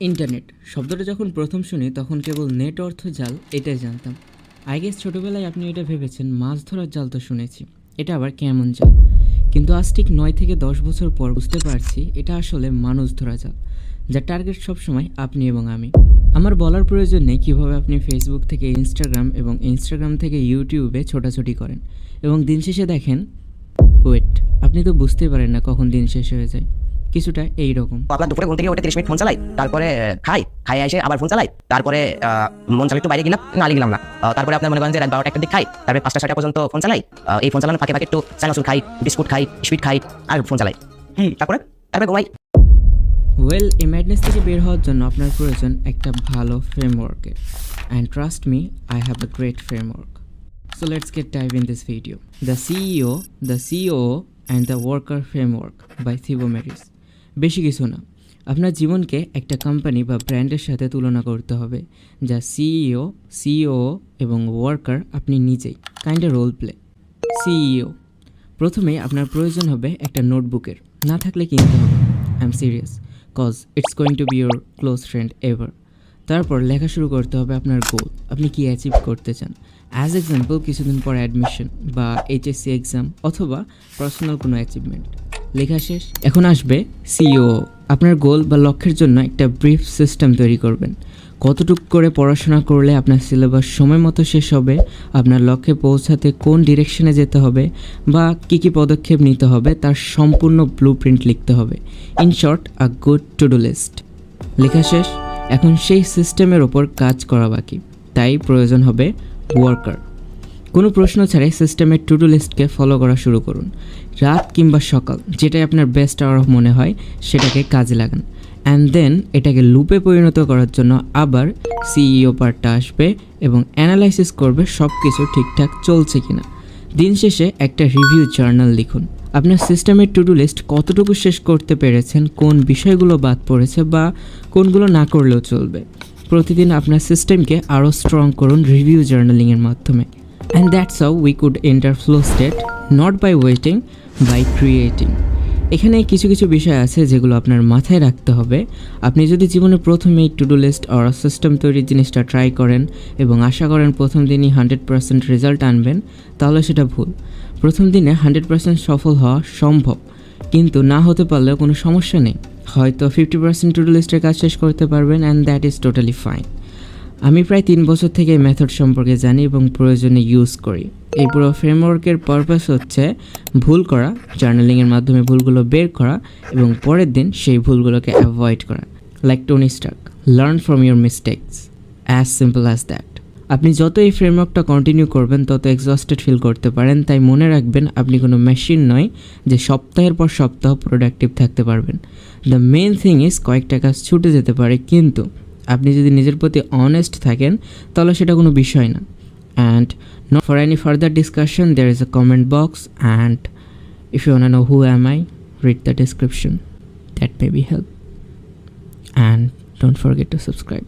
Internet শব্দটা যখন প্রথম শুনি তখন কেবল নেট অর্থ জাল এটাই জানতাম। আই গেস ছোটোবেলায় আপনি এটা ভেবেছেন মাছ ধরার জাল তো শুনেছি, এটা আবার কেমন জাল। কিন্তু আজ ঠিক 9 থেকে 10 বছর পর বুঝতে পারছি এটা আসলে মানুষ ধরা জাল, যার টার্গেট সবসময় আপনি এবং আমি। আমার বলার প্রয়োজন নেই কীভাবে আপনি ফেসবুক থেকে ইনস্টাগ্রাম এবং ইনস্টাগ্রাম থেকে ইউটিউবে ছোটাছুটি করেন এবং দিন শেষে দেখেন ওয়েট, আপনি তো বুঝতেই পারেন না কখন দিন শেষ হয়ে যায়। কিছুটা এইরকম। আপনার দুপুরে ঘুম থেকে উঠে 30 মিনিট ফোন চালাই, তারপরে খাই এসে আবার ফোন চালাই, তারপরে মন চালাই একটু বাইরে গেলাম, নালি গেলাম না, তারপরে আপনার মনে করেন যে রাত 12টা একটা দিক খাই, তারপরে 5টা 6টা পর্যন্ত ফোন চালাই। এই ফোন চালানোর ফাঁকে একটু চানাচুর খাই, বিস্কুট খাই, সুইট খাই আর ফোন চালাই। তারপরে ঘুমাই। ওয়েল, এই ম্যাডনেস থেকে বের হওয়ার জন্য আপনার প্রয়োজন একটা ভালো ফ্রেমওয়ার্কের, and trust me, I have a great framework. So let's get dive in this video. The CEO, the COO and the Worker Framework by Thibaut Marys. বেশি কিছু না, আপনার জীবনকে একটা কোম্পানি বা ব্র্যান্ডের সাথে তুলনা করতে হবে যা সিইও, সিওও এবং ওয়ার্কার আপনি নিজেই। Kind role play. সিইও, প্রথমে আপনার প্রয়োজন হবে একটা নোটবুকের, না থাকলে কিনতে হবে। I am serious, cause it's going to be your close friend ever. তারপর লেখা শুরু করতে হবে আপনার গোল, আপনি কি অ্যাচিভ করতে চান। অ্যাজ এক্সাম্পল, কিছুদিন পর অ্যাডমিশন বা এইচএসসি এক্সাম অথবা পার্সোনাল কোনো অ্যাচিভমেন্ট। লেখা শেষ, এখন আসবে সিইও। আপনার গোল বা লক্ষ্যের জন্য একটা ব্রিফ সিস্টেম তৈরি করবেন। কতটুকু করে পড়াশোনা করলে আপনার সিলেবাস সময় মতো শেষ হবে, আপনার লক্ষ্যে পৌঁছাতে কোন ডিরেকশনে যেতে হবে বা কী পদক্ষেপ নিতে হবে তার সম্পূর্ণ ব্লুপ্রিন্ট লিখতে হবে। In short, a good to do list. লেখা শেষ, এখন সেই সিস্টেমের ওপর কাজ করা বাকি, তাই প্রয়োজন হবে ওয়ার্কার। কোনো প্রশ্ন ছাড়াই সিস্টেমের টু ডু লিস্টকে ফলো করা শুরু করুন। রাত কিংবা সকাল, যেটাই আপনার বেস্ট আওয়ার মনে হয় সেটাকে কাজে লাগান। অ্যান্ড দেন এটাকে লুপে পরিণত করার জন্য আবার সিইও পার্টটা আসবে এবং অ্যানালাইসিস করবে সব কিছু ঠিকঠাক চলছে কিনা। দিন শেষে একটা রিভিউ জার্নাল লিখুন, আপনার সিস্টেমের টু ডু লিস্ট কতটুকু শেষ করতে পেরেছেন, কোন বিষয়গুলো বাদ পড়েছে বা কোনগুলো না করলেও চলবে। প্রতিদিন আপনার সিস্টেমকে আরও স্ট্রং করুন রিভিউ জার্নালিংয়ের মাধ্যমে। And that's how we could enter flow state, not by waiting, by creating. এখানে কিছু কিছু বিষয় আছে যেগুলো আপনার মাথায় রাখতে হবে। আপনি যদি জীবনে প্রথমেই টু ডু লিস্ট আর সিস্টেম তৈরির জিনিসটা ট্রাই করেন এবং আশা করেন প্রথম দিনই 100% রেজাল্ট আনবেন, তাহলে সেটা ভুল। প্রথম দিনে 100% সফল হওয়া সম্ভব, কিন্তু না হতে পারলেও কোনো সমস্যা নেই। হয়তো 50% টু ডু লিস্টের কাজ শেষ করতে পারবেন, and that is totally fine. আমি প্রায় 3 বছর থেকে এই মেথড সম্পর্কে জানি এবং প্রয়োজনে ইউজ করি। এই পুরো ফ্রেমওয়ার্কের পারপাস হচ্ছে ভুল করা, জার্নালিংয়ের মাধ্যমে ভুলগুলো বের করা এবং পরের দিন সেই ভুলগুলোকে অ্যাভয়েড করা। Like Tony Stark, learn from your mistakes, as simple as that. আপনি যত এই ফ্রেমওয়ার্কটা কন্টিনিউ করবেন তত এক্সস্টেড ফিল করতে পারেন, তাই মনে রাখবেন আপনি কোনো মেশিন নয় যে সপ্তাহের পর সপ্তাহ প্রোডাক্টিভ থাকতে পারবেন। দ্য মেইন থিং ইজ কয়েকটা কাজ ছুটে যেতে পারে, কিন্তু আপনি যদি নিজের প্রতি অনেস্ট থাকেন তাহলে সেটা কোনো বিষয় না। And not for any further discussion, there is a comment box, and if you wanna know who am I, read the description. That may be help. And don't forget to subscribe.